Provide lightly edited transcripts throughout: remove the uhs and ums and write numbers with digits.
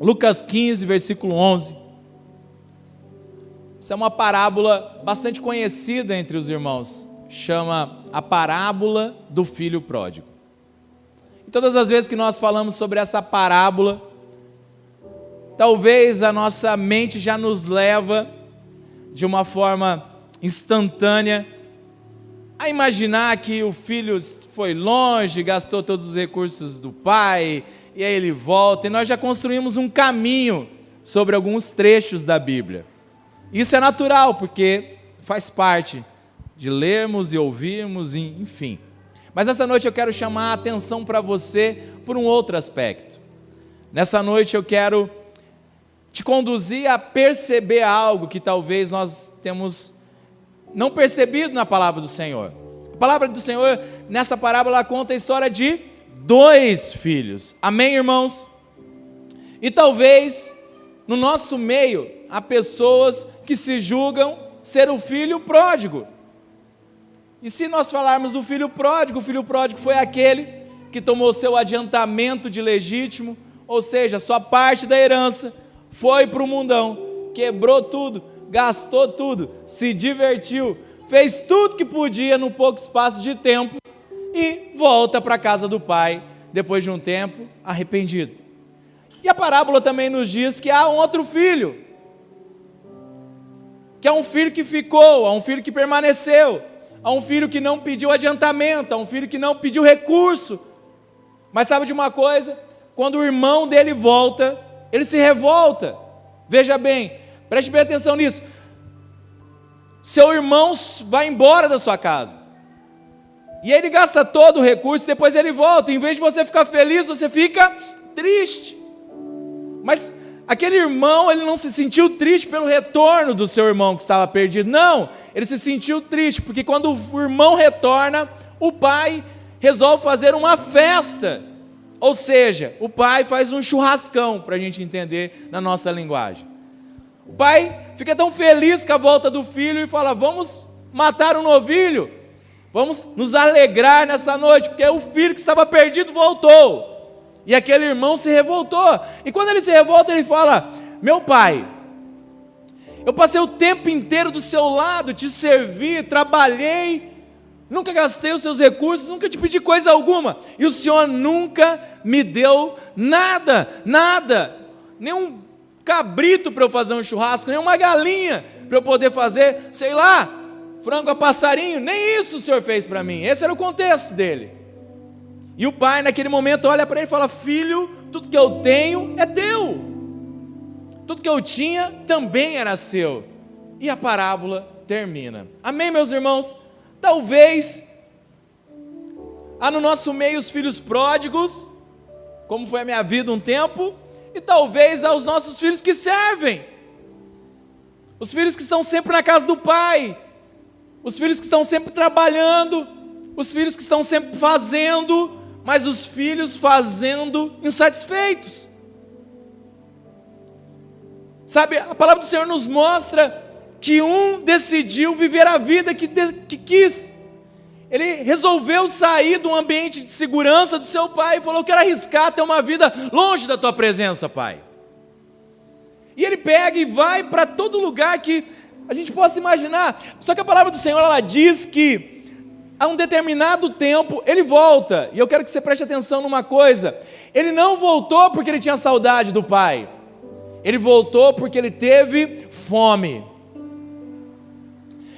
Lucas 15, versículo 11. Essa é uma parábola bastante conhecida entre os irmãos. Chama a parábola do filho pródigo. E todas as vezes que nós falamos sobre essa parábola, talvez a nossa mente já nos leva, de uma forma instantânea, a imaginar que o filho foi longe, gastou todos os recursos do pai, e aí ele volta, e nós já construímos um caminho sobre alguns trechos da Bíblia. Isso é natural, porque faz parte de lermos e ouvirmos, enfim. Mas nessa noite eu quero chamar a atenção para você por um outro aspecto. Nessa noite eu quero te conduzir a perceber algo que talvez nós temos não percebido na palavra do Senhor. A palavra do Senhor, nessa parábola, conta a história de 2 filhos. Amém, irmãos? E talvez, no nosso meio, há pessoas que se julgam ser o filho pródigo. E se nós falarmos do filho pródigo, o filho pródigo foi aquele que tomou seu adiantamento de legítimo, ou seja, sua parte da herança, foi para o mundão, quebrou tudo, gastou tudo, se divertiu, fez tudo que podia num pouco espaço de tempo e volta para a casa do pai, depois de um tempo, arrependido. E a parábola também nos diz que há um outro filho, que é um filho que ficou, há um filho que permaneceu, há um filho que não pediu adiantamento, há um filho que não pediu recurso. Mas sabe de uma coisa? Quando o irmão dele volta, ele se revolta. Veja bem, preste bem atenção nisso. Seu irmão vai embora da sua casa, e ele gasta todo o recurso, e depois ele volta. Em vez de você ficar feliz, você fica triste. Mas aquele irmão, ele não se sentiu triste pelo retorno do seu irmão que estava perdido. Não, ele se sentiu triste, porque quando o irmão retorna, o pai resolve fazer uma festa. Ou seja, o pai faz um churrascão, para a gente entender na nossa linguagem. O pai fica tão feliz com a volta do filho e fala: vamos matar um novilho, vamos nos alegrar nessa noite, porque o filho que estava perdido voltou. E aquele irmão se revoltou, e quando ele se revolta, ele fala: meu pai, eu passei o tempo inteiro do seu lado, te servi, trabalhei, nunca gastei os seus recursos, nunca te pedi coisa alguma, e o senhor nunca me deu nada, nem um cabrito para eu fazer um churrasco, nem uma galinha para eu poder fazer, sei lá, frango a passarinho, nem isso o senhor fez para mim. Esse era o contexto dele. E o pai naquele momento olha para ele e fala: filho, tudo que eu tenho é teu, tudo que eu tinha também era seu. E a parábola termina. Amém, meus irmãos? Talvez há no nosso meio os filhos pródigos, como foi a minha vida um tempo, e talvez há os nossos filhos que servem, os filhos que estão sempre na casa do pai, os filhos que estão sempre trabalhando, os filhos que estão sempre fazendo, mas os filhos fazendo insatisfeitos. Sabe, a palavra do Senhor nos mostra que um decidiu viver a vida que quis. Ele resolveu sair do ambiente de segurança do seu pai e falou: eu quero arriscar ter uma vida longe da tua presença, pai. E ele pega e vai para todo lugar que a gente possa imaginar. Só que a palavra do Senhor, ela diz que a um determinado tempo ele volta. E eu quero que você preste atenção numa coisa: ele não voltou porque ele tinha saudade do pai, ele voltou porque ele teve fome.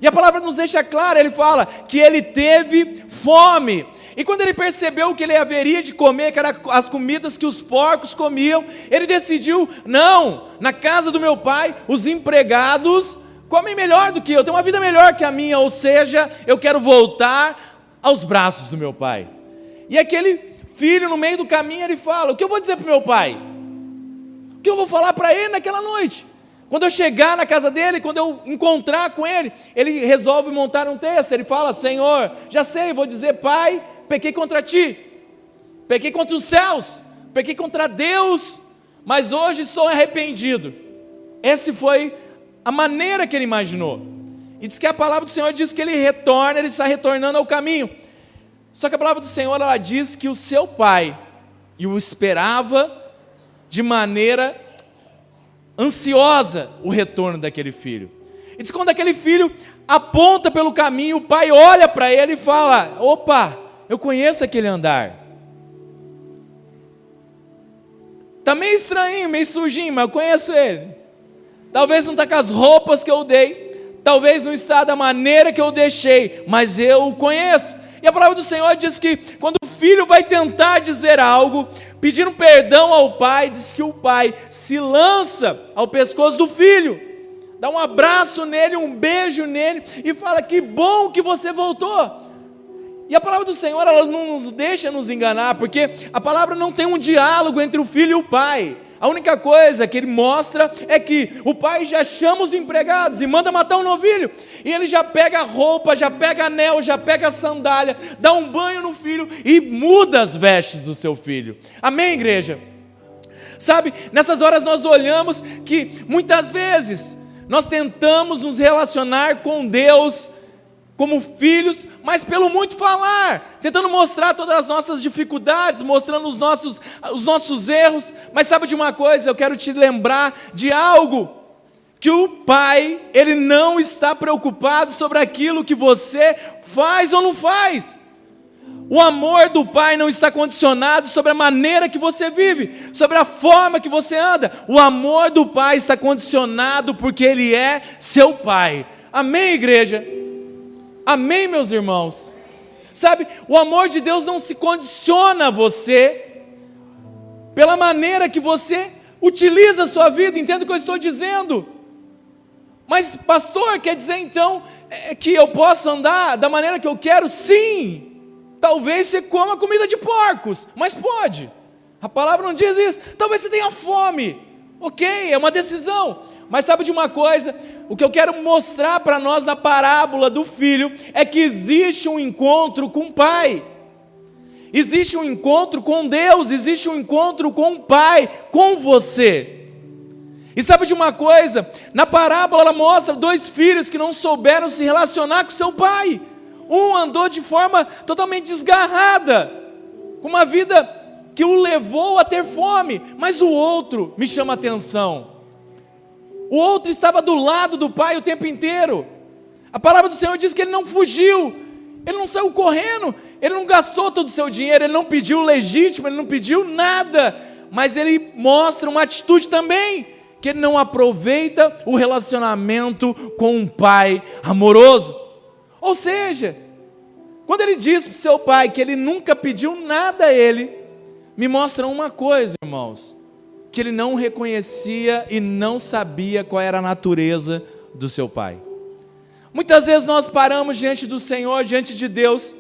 E a palavra nos deixa clara, ele fala que ele teve fome. E quando ele percebeu que ele haveria de comer, que eram as comidas que os porcos comiam, ele decidiu: não, na casa do meu pai, os empregados comem melhor do que eu, têm uma vida melhor que a minha, ou seja, eu quero voltar aos braços do meu pai. E aquele filho, no meio do caminho, ele fala: o que eu vou dizer para o meu pai? O que eu vou falar para ele naquela noite? Quando eu chegar na casa dele, quando eu encontrar com ele, ele resolve montar um texto. Ele fala: Senhor, já sei, vou dizer: pai, pequei contra ti, pequei contra os céus, pequei contra Deus, mas hoje estou arrependido. Essa foi a maneira que ele imaginou. E diz que a palavra do Senhor diz que ele retorna, ele está retornando ao caminho. Só que a palavra do Senhor, ela diz que o seu pai o esperava de maneira ansiosa o retorno daquele filho. E diz que quando aquele filho aponta pelo caminho, o pai olha para ele e fala: opa, eu conheço aquele andar. Está meio estranho, meio sujinho, mas eu conheço ele. Talvez não está com as roupas que eu dei, talvez não está da maneira que eu deixei, mas eu o conheço. E a palavra do Senhor diz que quando o filho vai tentar dizer algo, pedindo perdão ao pai, diz que o pai se lança ao pescoço do filho, dá um abraço nele, um beijo nele e fala: que bom que você voltou. E a palavra do Senhor, ela não nos deixa nos enganar, porque a palavra não tem um diálogo entre o filho e o pai. A única coisa que ele mostra é que o pai já chama os empregados e manda matar um novilho. E ele já pega a roupa, já pega anel, já pega a sandália, dá um banho no filho e muda as vestes do seu filho. Amém, igreja? Sabe, nessas horas nós olhamos que muitas vezes nós tentamos nos relacionar com Deus como filhos, mas pelo muito falar, tentando mostrar todas as nossas dificuldades, mostrando os nossos erros. Mas sabe de uma coisa? Eu quero te lembrar de algo, que o pai, ele não está preocupado sobre aquilo que você faz ou não faz. O amor do pai não está condicionado sobre a maneira que você vive, sobre a forma que você anda. O amor do pai está condicionado porque ele é seu pai. Amém, igreja? Amém, meus irmãos? Sabe, o amor de Deus não se condiciona a você pela maneira que você utiliza a sua vida. Entenda o que eu estou dizendo. Mas pastor, quer dizer então que eu posso andar da maneira que eu quero? Sim, talvez você coma comida de porcos, mas pode. A palavra não diz isso. Talvez você tenha fome, ok, é uma decisão. Mas sabe de uma coisa? O que eu quero mostrar para nós na parábola do filho é que existe um encontro com o pai, existe um encontro com Deus, existe um encontro com o pai, com você. E sabe de uma coisa? Na parábola ela mostra dois filhos que não souberam se relacionar com seu pai. Um andou de forma totalmente desgarrada, com uma vida que o levou a ter fome, mas o outro me chama a atenção. O outro estava do lado do pai o tempo inteiro. A palavra do Senhor diz que ele não fugiu, ele não saiu correndo, ele não gastou todo o seu dinheiro, ele não pediu legítimo, ele não pediu nada, mas ele mostra uma atitude também, que ele não aproveita o relacionamento com um pai amoroso. Ou seja, quando ele diz para o seu pai que ele nunca pediu nada a ele, me mostra uma coisa, irmãos, que ele não reconhecia e não sabia qual era a natureza do seu pai. Muitas vezes nós paramos diante do Senhor, diante de Deus,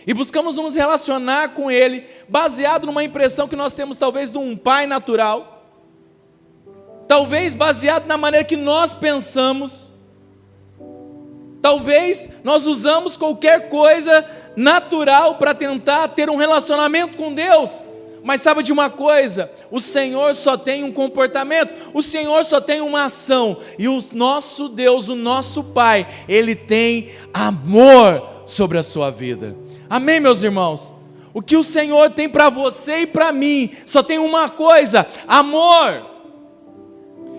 e buscamos nos relacionar com Ele, baseado numa impressão que nós temos talvez de um pai natural, talvez baseado na maneira que nós pensamos, talvez nós usamos qualquer coisa natural para tentar ter um relacionamento com Deus. Mas sabe de uma coisa? O Senhor só tem um comportamento, o Senhor só tem uma ação, e o nosso Deus, o nosso Pai, Ele tem amor sobre a sua vida. Amém, meus irmãos? O que o Senhor tem para você e para mim, só tem uma coisa: amor.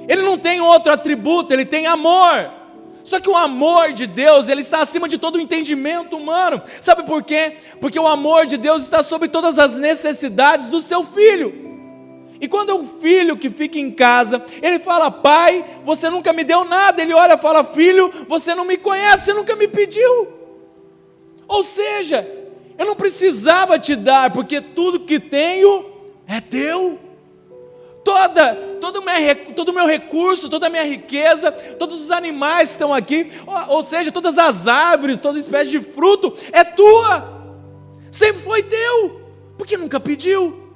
Ele não tem outro atributo, Ele tem amor. Só que o amor de Deus, ele está acima de todo o entendimento humano. Sabe por quê? Porque o amor de Deus está sobre todas as necessidades do seu filho. E quando é um filho que fica em casa, ele fala: pai, você nunca me deu nada. Ele olha e fala: filho, você não me conhece, você nunca me pediu. Ou seja, eu não precisava te dar, porque tudo que tenho é teu. Todo o meu recurso, toda a minha riqueza, todos os animais que estão aqui, ou seja, todas as árvores, toda espécie de fruto, é tua, sempre foi teu, porque nunca pediu.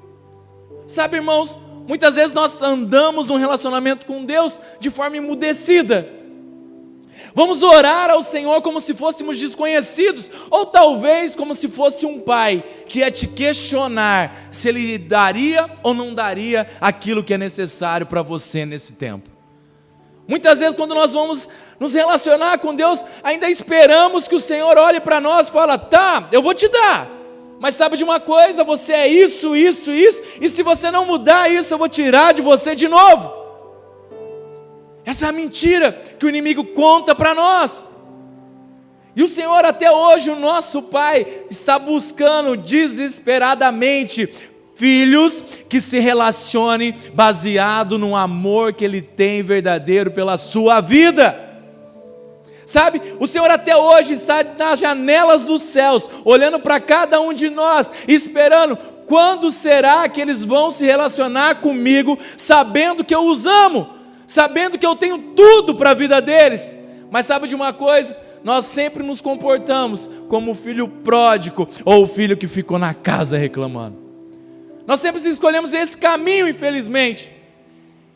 Sabe, irmãos, muitas vezes nós andamos num relacionamento com Deus de forma emudecida. Vamos orar ao Senhor como se fôssemos desconhecidos, ou talvez como se fosse um pai que ia te questionar se ele daria ou não daria aquilo que é necessário para você nesse tempo. Muitas vezes quando nós vamos nos relacionar com Deus, ainda esperamos que o Senhor olhe para nós e fala: tá, eu vou te dar, mas sabe de uma coisa, você é isso, e se você não mudar isso, eu vou tirar de você de novo. Essa é a mentira que o inimigo conta para nós. E o Senhor até hoje, o nosso Pai, está buscando desesperadamente filhos que se relacionem baseado no amor que Ele tem verdadeiro pela sua vida. Sabe, o Senhor até hoje está nas janelas dos céus, olhando para cada um de nós, esperando quando será que eles vão se relacionar comigo, sabendo que eu os amo, sabendo que eu tenho tudo para a vida deles. Mas sabe de uma coisa? Nós sempre nos comportamos como o filho pródigo ou o filho que ficou na casa reclamando. Nós sempre escolhemos esse caminho, infelizmente.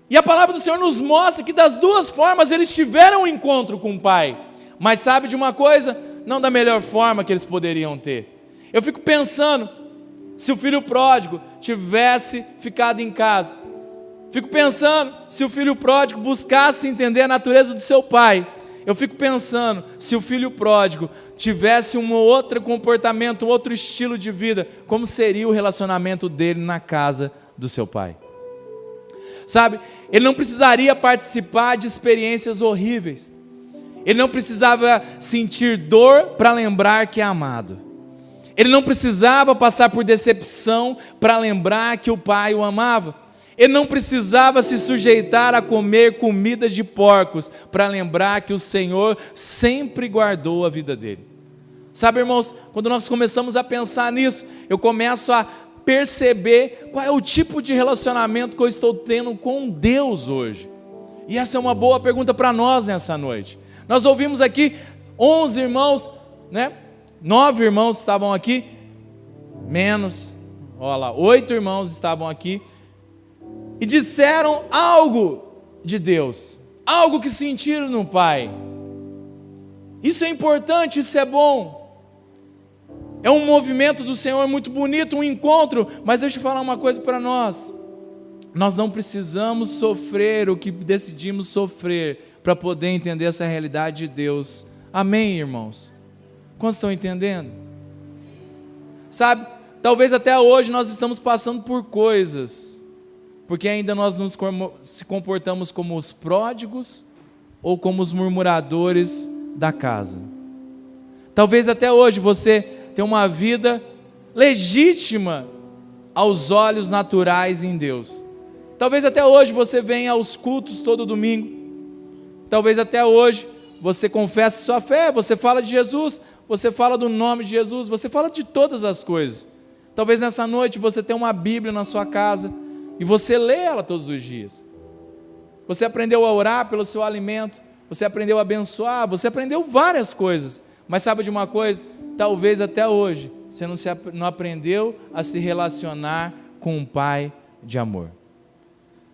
E a palavra do Senhor nos mostra que das duas formas eles tiveram um encontro com o Pai. Mas sabe de uma coisa? Não da melhor forma que eles poderiam ter. Eu fico pensando, se o filho pródigo tivesse ficado em casa. Fico pensando, se o filho pródigo buscasse entender a natureza do seu pai. Eu fico pensando, se o filho pródigo tivesse um outro comportamento, um outro estilo de vida, como seria o relacionamento dele na casa do seu pai? Sabe, ele não precisaria participar de experiências horríveis. Ele não precisava sentir dor para lembrar que é amado. Ele não precisava passar por decepção para lembrar que o pai o amava. Ele não precisava se sujeitar a comer comida de porcos para lembrar que o Senhor sempre guardou a vida dele. Sabe, irmãos, quando nós começamos a pensar nisso, eu começo a perceber qual é o tipo de relacionamento que eu estou tendo com Deus hoje. E essa é uma boa pergunta para nós nessa noite. Nós ouvimos aqui 11 irmãos, 9 irmãos estavam aqui, menos, olha lá, 8 irmãos estavam aqui, e disseram algo de Deus, algo que sentiram no Pai. Isso é importante, isso é bom. É um movimento do Senhor muito bonito, um encontro, mas deixa eu falar uma coisa para nós. Nós não precisamos sofrer o que decidimos sofrer para poder entender essa realidade de Deus. Amém, irmãos? Quantos estão entendendo? Sabe, talvez até hoje nós estamos passando por coisas, porque ainda nós se comportamos como os pródigos ou como os murmuradores da casa. Talvez até hoje você tenha uma vida legítima aos olhos naturais em Deus. Talvez até hoje você venha aos cultos todo domingo. Talvez até hoje você confesse sua fé, você fala de Jesus, você fala do nome de Jesus, você fala de todas as coisas. Talvez nessa noite você tenha uma Bíblia na sua casa e você lê ela todos os dias. Você aprendeu a orar pelo seu alimento, você aprendeu a abençoar, você aprendeu várias coisas. Mas sabe de uma coisa? Talvez até hoje você não aprendeu a se relacionar com um pai de amor.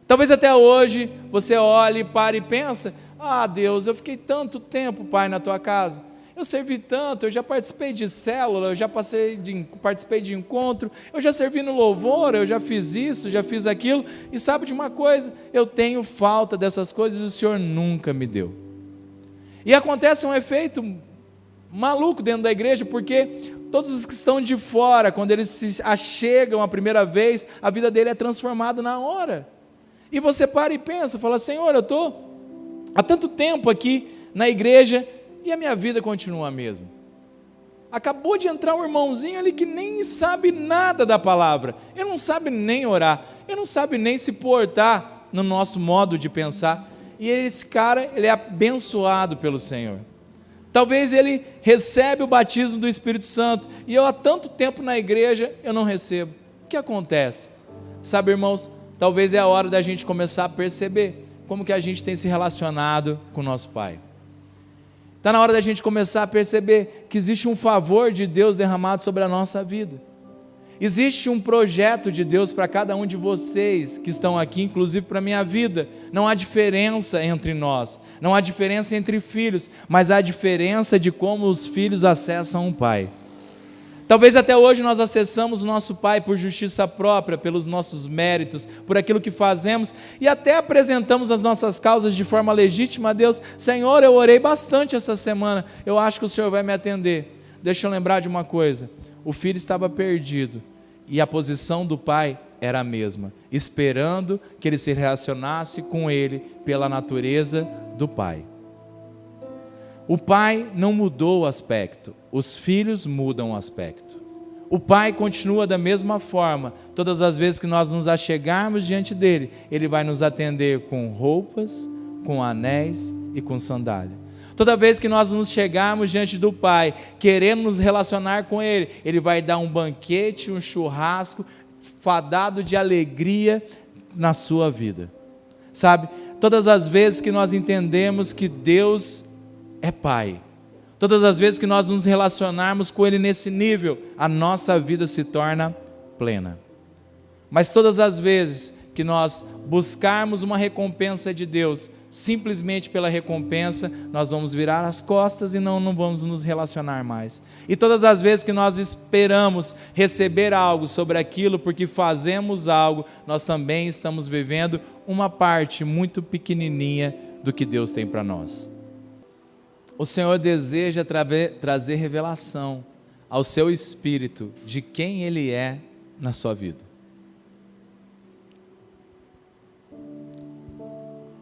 Talvez até hoje você olhe, pare e pensa: ah, Deus, eu fiquei tanto tempo, Pai, na tua casa. Eu servi tanto, eu já participei de célula, eu já participei de encontro, eu já servi no louvor, eu já fiz isso, já fiz aquilo. E sabe de uma coisa? Eu tenho falta dessas coisas e o Senhor nunca me deu. E acontece um efeito maluco dentro da igreja, porque todos os que estão de fora, quando eles se achegam a primeira vez, a vida dele é transformada na hora. E você para e pensa, fala: Senhor, eu estou há tanto tempo aqui na igreja e a minha vida continua a mesma. Acabou de entrar um irmãozinho ali que nem sabe nada da palavra, ele não sabe nem orar, ele não sabe nem se portar no nosso modo de pensar, e esse cara, ele é abençoado pelo Senhor. Talvez ele recebe o batismo do Espírito Santo, e eu há tanto tempo na igreja, eu não recebo. O que acontece? Sabe, irmãos, talvez é a hora da gente começar a perceber como que a gente tem se relacionado com o nosso Pai. Está na hora da gente começar a perceber que existe um favor de Deus derramado sobre a nossa vida. Existe um projeto de Deus para cada um de vocês que estão aqui, inclusive para a minha vida. Não há diferença entre nós, não há diferença entre filhos, mas há diferença de como os filhos acessam o Pai. Talvez até hoje nós acessamos o nosso Pai por justiça própria, pelos nossos méritos, por aquilo que fazemos, e até apresentamos as nossas causas de forma legítima a Deus. Senhor, eu orei bastante essa semana, eu acho que o Senhor vai me atender. Deixa eu lembrar de uma coisa: o filho estava perdido, e a posição do pai era a mesma, esperando que ele se relacionasse com ele pela natureza do Pai. O Pai não mudou o aspecto, os filhos mudam o aspecto. O Pai continua da mesma forma. Todas as vezes que nós nos achegarmos diante dele, ele vai nos atender com roupas, com anéis e com sandália. Toda vez que nós nos chegarmos diante do Pai, querendo nos relacionar com ele, ele vai dar um banquete, um churrasco, fadado de alegria na sua vida. Sabe, todas as vezes que nós entendemos que Deus é Pai, todas as vezes que nós nos relacionarmos com ele nesse nível, a nossa vida se torna plena. Mas todas as vezes que nós buscarmos uma recompensa de Deus, simplesmente pela recompensa, nós vamos virar as costas e não vamos nos relacionar mais. E todas as vezes que nós esperamos receber algo sobre aquilo porque fazemos algo, nós também estamos vivendo uma parte muito pequenininha do que Deus tem para nós. O Senhor deseja trazer revelação ao seu espírito de quem Ele é na sua vida.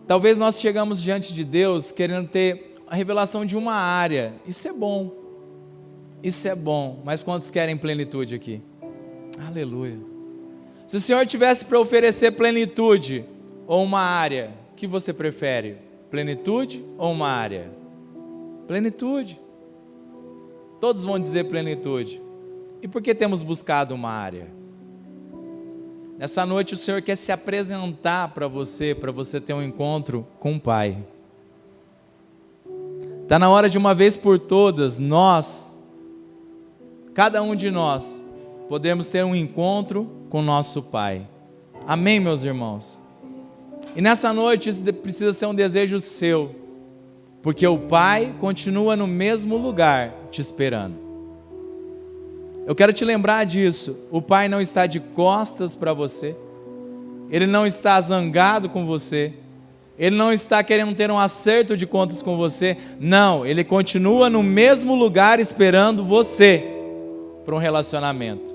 Talvez nós chegamos diante de Deus querendo ter a revelação de uma área. Isso é bom, mas quantos querem plenitude aqui? Aleluia. Se o Senhor tivesse para oferecer plenitude ou uma área, o que você prefere? Plenitude ou uma área? Plenitude. Todos vão dizer plenitude. E por que temos buscado uma área? Nessa noite o Senhor quer se apresentar para você ter um encontro com o Pai. Está na hora de uma vez por todas, cada um de nós, podemos ter um encontro com o nosso Pai. Amém, meus irmãos? E nessa noite isso precisa ser um desejo seu, porque o Pai continua no mesmo lugar te esperando. Eu quero te lembrar disso, o Pai não está de costas para você, Ele não está zangado com você, Ele não está querendo ter um acerto de contas com você, não, Ele continua no mesmo lugar esperando você para um relacionamento.